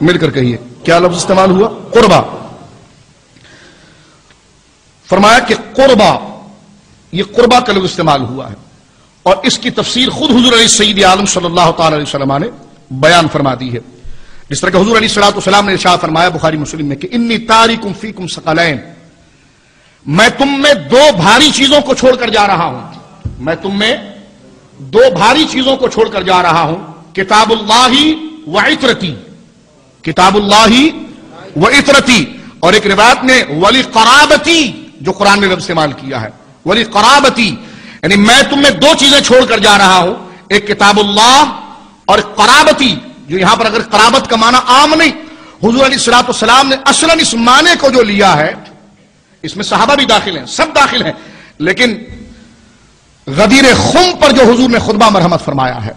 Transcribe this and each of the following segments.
مل کر کہیے کیا لفظ استعمال ہوا؟ قربا. فرمایا کہ قربا، یہ قربا کا لفظ استعمال ہوا ہے، اور اس کی تفسیر خود حضور علیہ سید عالم صلی اللہ تعالی علیہ وسلم نے بیان فرما دی ہے. جس طرح کہ حضور علیہ الصلوۃ والسلام نے ارشاد فرمایا بخاری مسلم میں کہ انی تارکم فیکم ثقلین، میں تم میں دو بھاری چیزوں کو چھوڑ کر جا رہا ہوں، میں تم میں دو بھاری چیزوں کو چھوڑ کر جا رہا ہوں، کتاب اللہ و عطرتی، کتاب اللہ و عطرتی، اور ایک روایت میں ولی قرابتی، جو قرآن نے لفظ استعمال کیا ہے ولی قرابتی، یعنی میں تم میں دو چیزیں چھوڑ کر جا رہا ہوں، ایک کتاب اللہ اور قرابتی، جو یہاں پر اگر قرابت کا معنی عام نہیں، حضور علیہ الصلوۃ والسلام نے اصلاً اس معنی کو جو لیا ہے، اس میں صحابہ بھی داخل ہیں، سب داخل ہیں، لیکن غدیر خم پر جو حضور نے خطبہ مرحمت فرمایا ہے،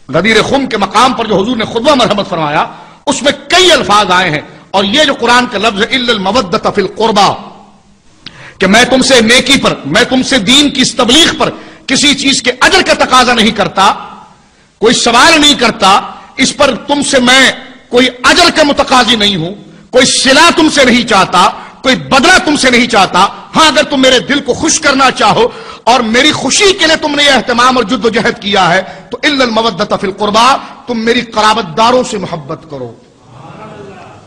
غدیر خم کے مقام پر جو حضور نے خطبہ مرحمت فرمایا، اس میں کئی الفاظ آئے ہیں، اور یہ جو قرآن کا لفظ ہے الا المودۃ فی القربى، کہ میں تم سے نیکی پر، میں تم سے دین کی اس تبلیغ پر کسی چیز کے اجر کا تقاضا نہیں کرتا، کوئی سوال نہیں کرتا، اس پر تم سے میں کوئی اجر کا متقاضی نہیں ہوں، کوئی صلہ تم سے نہیں چاہتا، کوئی بدلہ تم سے نہیں چاہتا، ہاں اگر تم میرے دل کو خوش کرنا چاہو اور میری خوشی کے لیے تم نے یہ اہتمام اور جد و جہد کیا ہے تو الا المودۃ فی القربى، تم میری قرابت داروں سے محبت کرو،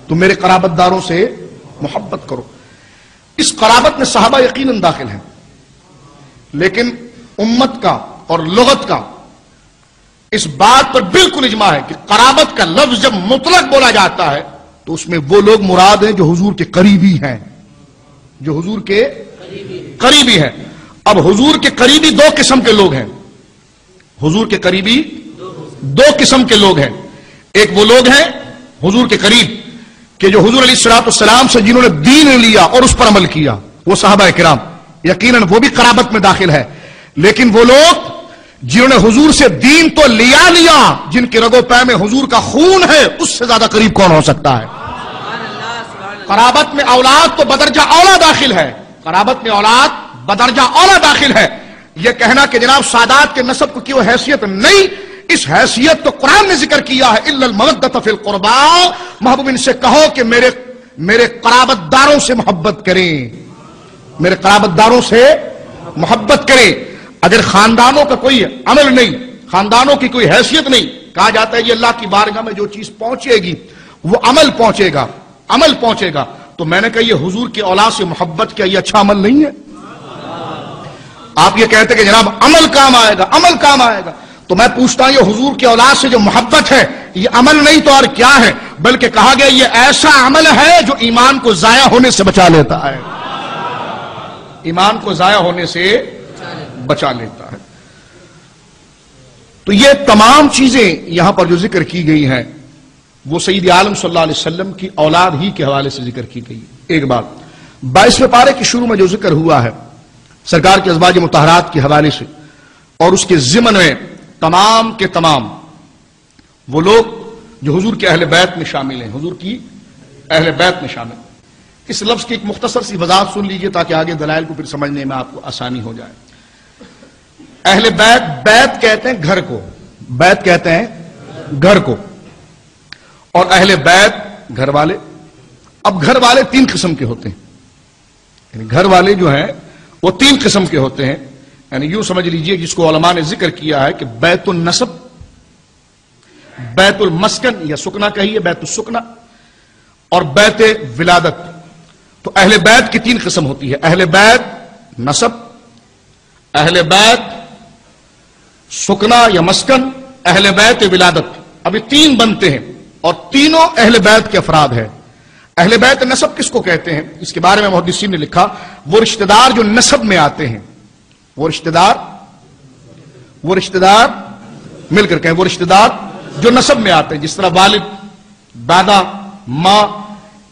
تم میرے قرابت داروں سے محبت کرو. اس قرابت میں صحابہ یقیناً داخل ہیں، لیکن امت کا اور لغت کا اس بات پر بالکل اجماع ہے کہ قرابت کا لفظ جب مطلق بولا جاتا ہے تو اس میں وہ لوگ مراد ہیں جو حضور کے قریبی ہیں، جو حضور کے قریبی ہیں. اب حضور کے قریبی دو قسم کے لوگ ہیں، حضور کے قریبی دو قسم کے لوگ ہیں. ایک وہ لوگ ہیں حضور کے قریب کہ جو حضور علیہ الصلوۃ والسلام سے جنہوں نے دین لیا اور اس پر عمل کیا، وہ صحابہ کرام، یقیناً وہ بھی قرابت میں داخل ہے. لیکن وہ لوگ جنہوں نے حضور سے دین تو لیا، جن کے رگو پے میں حضور کا خون ہے، اس سے زیادہ قریب کون ہو سکتا ہے؟ قرابت میں اولاد تو بدرجہ اولا داخل ہے، قرابت میں اولاد بدرجہ اولا داخل ہے. یہ کہنا کہ جناب سادات کے نسب کی وہ حیثیت نہیں، اس حیثیت تو قرآن نے ذکر کیا ہے الا المودۃ فی القربى، محبوب ان سے کہو کہ میرے قرابت داروں سے محبت کریں، میرے قرابت داروں سے محبت کریں. اگر خاندانوں کا کوئی عمل نہیں، خاندانوں کی کوئی حیثیت نہیں، کہا جاتا ہے یہ اللہ کی بارگاہ میں جو چیز پہنچے گی وہ عمل پہنچے گا، عمل پہنچے گا، تو میں نے کہا یہ حضور کی اولاد سے محبت کیا یہ اچھا عمل نہیں ہے؟ آپ یہ کہتے کہ جناب عمل کام آئے گا، عمل کام آئے گا، تو میں پوچھتا ہوں یہ حضور کی اولاد سے جو محبت ہے یہ عمل نہیں تو اور کیا ہے؟ بلکہ کہا گیا یہ ایسا عمل ہے جو ایمان کو ضائع ہونے سے بچا لیتا ہے، ایمان کو ضائع ہونے سے بچا لیتا ہے. تو یہ تمام چیزیں یہاں پر جو ذکر کی گئی ہیں وہ سید عالم صلی اللہ علیہ وسلم کی اولاد ہی کے حوالے سے ذکر کی گئی. ایک بات 22ویں پارے کی شروع میں جو ذکر ہوا ہے سرکار کے ازواج مطہرات کے حوالے سے، اور اس کے ضمن میں تمام کے تمام وہ لوگ جو حضور کے اہل بیت میں شامل ہیں، حضور کی اہل بیت میں شامل. اس لفظ کی ایک مختصر سی وضاحت سن لیجئے تاکہ آگے دلائل کو پھر سمجھنے میں آپ کو آسانی ہو جائے. اہل بیت، بیت کہتے ہیں گھر کو، بیت کہتے ہیں گھر کو، اور اہل بیت گھر والے. اب گھر والے تین قسم کے ہوتے ہیں، یعنی گھر والے جو ہیں وہ تین قسم کے ہوتے ہیں. یعنی یوں سمجھ لیجئے جس کو علماء نے ذکر کیا ہے کہ بیت النسب، بیت المسکن یا سکنا کہیے، بیت السکنا، اور بیت ولادت. تو اہل بیت کی تین قسم ہوتی ہے، اہل بیت نسب، اہل بیت سکنا یا مسکن، اہل بیت ولادت. ابھی تین بنتے ہیں اور تینوں اہل بیت کے افراد ہیں. اہل بیت نسب کس کو کہتے ہیں؟ اس کے بارے میں محدثین نے لکھا وہ رشتہ دار جو نسب میں آتے ہیں، وہ رشتہ دار مل کر کہیں، وہ رشتہ دار جو نسب میں آتے ہیں، جس طرح والد، دادا، ماں.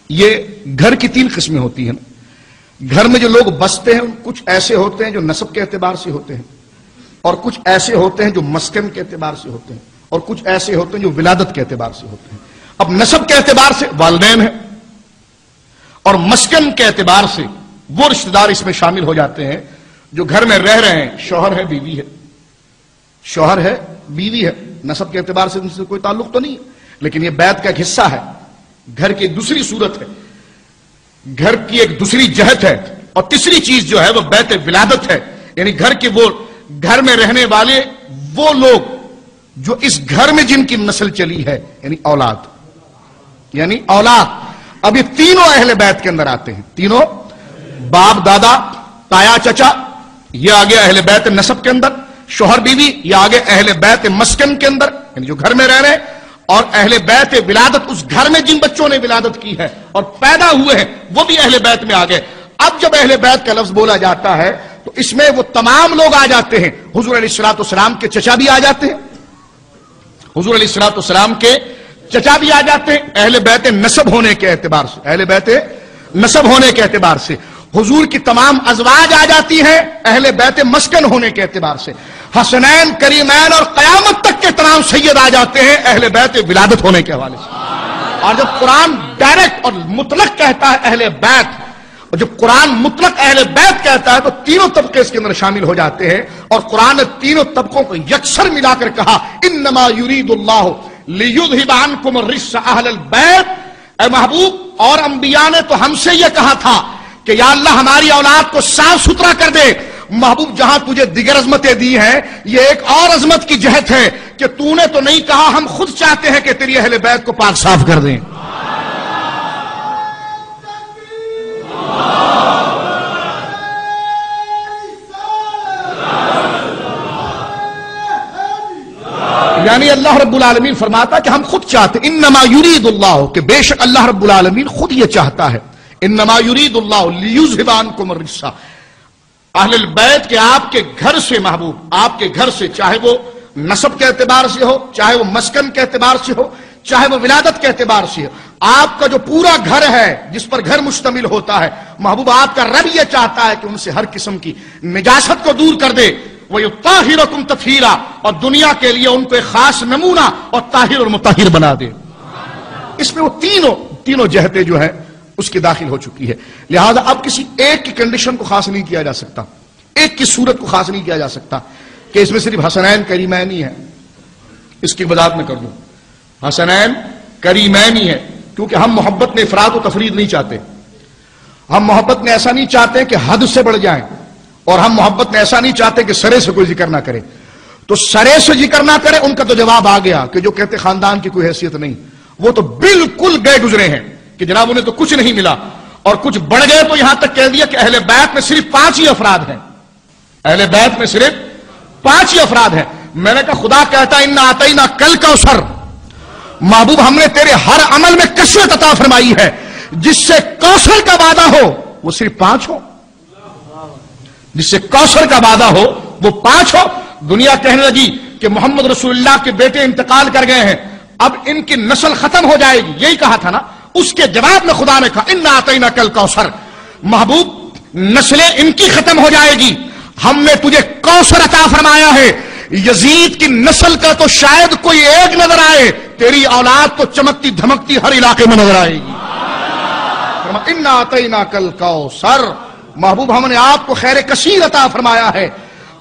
یہ گھر کی تین قسمیں ہوتی ہیں. گھر میں جو لوگ بستے ہیں کچھ ایسے ہوتے ہیں جو نسب کے اعتبار سے ہوتے ہیں، اور کچھ ایسے ہوتے ہیں جو مسکن کے اعتبار سے ہوتے ہیں، اور کچھ ایسے ہوتے ہیں جو ولادت کے اعتبار سے ہوتے ہیں. اب نسب کے اعتبار سے والدین ہیں، اور مسکن کے اعتبار سے وہ رشتہ دار اس میں شامل ہو جاتے ہیں جو گھر میں رہ رہے ہیں، شوہر ہے، بیوی ہے، شوہر ہے، بیوی ہے. نسب کے اعتبار سے ان سے کوئی تعلق تو نہیں ہے، لیکن یہ بیت کا ایک حصہ ہے. گھر کی ایک دوسری صورت ہے، گھر کی ایک دوسری جہت ہے، اور تیسری چیز جو ہے وہ بیت ولادت ہے، یعنی گھر کے وہ گھر میں رہنے والے وہ لوگ جو اس گھر میں جن کی نسل چلی ہے، یعنی اولاد، یعنی اولاد۔ اب یہ تینوں اہل بیت کے اندر آتے ہیں، تینوں باپ دادا تایا چچا، یہ آگے اہل بیت نسب کے اندر، شوہر بیوی یہ آگے اہل بیت مسکن کے اندر، یعنی جو گھر میں رہ رہے ہیں، اور اہل بیت ولادت اس گھر میں جن بچوں نے ولادت کی ہے اور پیدا ہوئے ہیں وہ بھی اہل بیت میں آگے۔ اب جب اہل بیت کا لفظ بولا جاتا ہے تو اس میں وہ تمام لوگ آ جاتے ہیں، حضور علیہ الصلوۃ والسلام کے چچا بھی آ جاتے ہیں، حضور علیہ الصلوۃ والسلام کے چچا بھی آ جاتے ہیں اہل بیت نسب ہونے کے اعتبار سے، اہل بیت نسب ہونے کے اعتبار سے، حضور کی تمام ازواج آ جاتی ہیں اہل بیت مسکن ہونے کے اعتبار سے، حسنین کریمین اور قیامت تک کے تمام سید آ جاتے ہیں اہل بیت ولادت ہونے کے حوالے سے۔ اور جب قرآن ڈائریکٹ اور مطلق کہتا ہے اہل بیت، اور جب قرآن مطلق اہل بیت کہتا ہے تو تینوں طبقے اس کے اندر شامل ہو جاتے ہیں، اور قرآن نے تینوں طبقوں کو یکسر ملا کر کہا انما یرید اللہ لیذھب عنکم الرجس اہل البیت۔ اے محبوب، اور انبیاء نے تو ہم سے یہ کہا تھا کہ یا اللہ ہماری اولاد کو صاف ستھرا کر دے۔ محبوب، جہاں تجھے دیگر عظمتیں دی ہیں، یہ ایک اور عظمت کی جہت ہے کہ تو نے تو نہیں کہا ہم خود چاہتے ہیں کہ تیری اہل بیت کو پاک صاف کر دیں۔ یعنی اللہ رب العالمین فرماتا کہ ہم خود چاہتے، انما یرید اللہ، کہ بے شک اللہ رب العالمین خود یہ چاہتا ہے، انما یرید اللہ لیذھب عنکم الرجس، اہل البیت کے آپ کے گھر سے، محبوب آپ کے گھر سے، چاہے وہ نسب کے اعتبار سے ہو، چاہے وہ مسکن کے اعتبار سے ہو، چاہے وہ ولادت کے اعتبار سے ہو، آپ کا جو پورا گھر ہے جس پر گھر مشتمل ہوتا ہے، محبوب آپ کا رب یہ چاہتا ہے کہ ان سے ہر قسم کی نجاست کو دور کر دے، وَيُطَّهِرَكُمْ تَطْهِيرًا، اور دنیا کے لیے ان کو ایک خاص نمونہ اور طاہر اور مطہر بنا دے۔ اس میں وہ تینوں جہتیں جو ہیں اس کی داخل ہو چکی ہے، لہذا اب کسی ایک کی کنڈیشن کو خاص نہیں کیا جا سکتا، ایک کی صورت کو خاص نہیں کیا جا سکتا کہ اس میں صرف حسنین کریمین ہی ہے۔ اس کی وضاحت میں کر دوں، حسنین کریمین ہی ہے، کیونکہ ہم محبت میں افراد و تفرید نہیں چاہتے، ہم محبت میں ایسا نہیں چاہتے کہ حد سے بڑھ جائیں، اور ہم محبت میں ایسا نہیں چاہتے کہ سرے سے کوئی ذکر نہ کرے۔ تو سرے سے ذکر نہ کرے، ان کا تو جواب آ گیا کہ جو کہتے خاندان کی کوئی حیثیت نہیں، وہ تو بالکل گئے گزرے ہیں کہ جناب انہیں تو کچھ نہیں ملا، اور کچھ بڑھ گئے تو یہاں تک کہہ دیا کہ اہل بیت میں صرف 5 ہی افراد ہیں، اہل بیت میں صرف 5 ہی افراد ہیں۔ میں نے کہا خدا کہتا انا اعطینا کل کوثر، محبوب ہم نے تیرے ہر عمل میں کثرت عطا فرمائی ہے، جس سے کوثر کا وعدہ ہو وہ صرف 5 ہو، جس سے کوثر کا وعدہ ہو وہ 5 ہو۔ دنیا کہنے لگی کہ محمد رسول اللہ کے بیٹے انتقال کر گئے ہیں، اب ان کی نسل ختم ہو جائے گی، یہی کہا تھا نا، اس کے جواب میں خدا نے کہا انا اعطینا کل کوثر، محبوب نسلیں ان کی ختم ہو جائے گی، ہم نے تجھے کوثر عطا فرمایا ہے، یزید کی نسل کا تو شاید کوئی ایک نظر آئے، تیری اولاد تو چمکتی دھمکتی ہر علاقے میں نظر آئے گی۔ انا اعطینا کل کوثر، محبوب ہم نے آپ کو خیر کثیر عطا فرمایا ہے،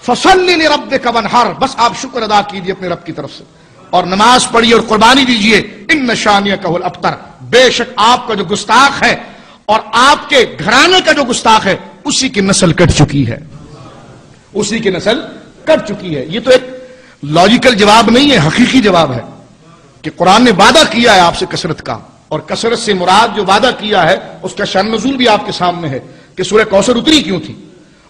فصلی لربک وانحر، بس آپ شکر ادا کیجیے اپنے رب کی طرف سے اور نماز پڑھیے اور قربانی دیجیے، ان شانیک هو الابتر، بے شک آپ کا جو گستاخ ہے اور آپ کے گھرانے کا جو گستاخ ہے اسی کی نسل کٹ چکی ہے، اسی کی نسل کٹ چکی ہے۔ یہ تو ایک لاجیکل جواب نہیں ہے، حقیقی جواب ہے کہ قرآن نے وعدہ کیا ہے آپ سے کثرت کا، اور کثرت سے مراد جو وعدہ کیا ہے اس کا شان نزول بھی آپ کے سامنے ہے کہ سورہ کوثر اتری کیوں تھی،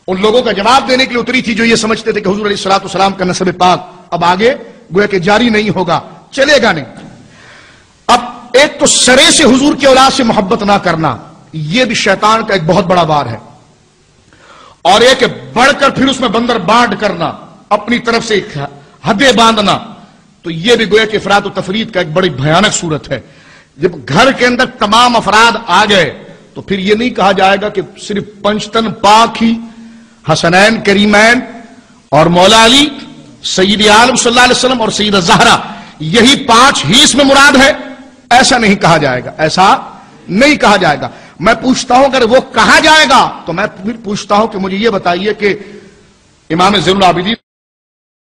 ان لوگوں کا جواب دینے کے لیے اتری تھی جو یہ سمجھتے تھے کہ حضور علیہ الصلوۃ والسلام کا نسب پاک اب آگے گویا کہ جاری نہیں ہوگا، چلے گا نہیں۔ اب ایک تو سرے سے حضور کی اولاد سے محبت نہ کرنا، یہ بھی شیطان کا ایک بہت بڑا وار ہے، اور ایک بڑھ کر پھر اس میں بندر بانٹ کرنا، اپنی طرف سے حدیں باندھنا، تو یہ بھی گویا کہ افراد و تفرید کا ایک بڑی بھیانک صورت ہے۔ جب گھر کے اندر تمام افراد آ گئے تو پھر یہ نہیں کہا جائے گا کہ صرف پنجتن پاک ہی حسنین کریمین اور مولا علی، سید عالم صلی اللہ علیہ وسلم اور سیدہ زہرا، یہی 5 ہی اس میں مراد ہے، ایسا نہیں کہا جائے گا، ایسا نہیں کہا جائے گا۔ میں پوچھتا ہوں اگر وہ کہا جائے گا تو میں پھر پوچھتا ہوں کہ مجھے یہ بتائیے کہ امام زین العابدین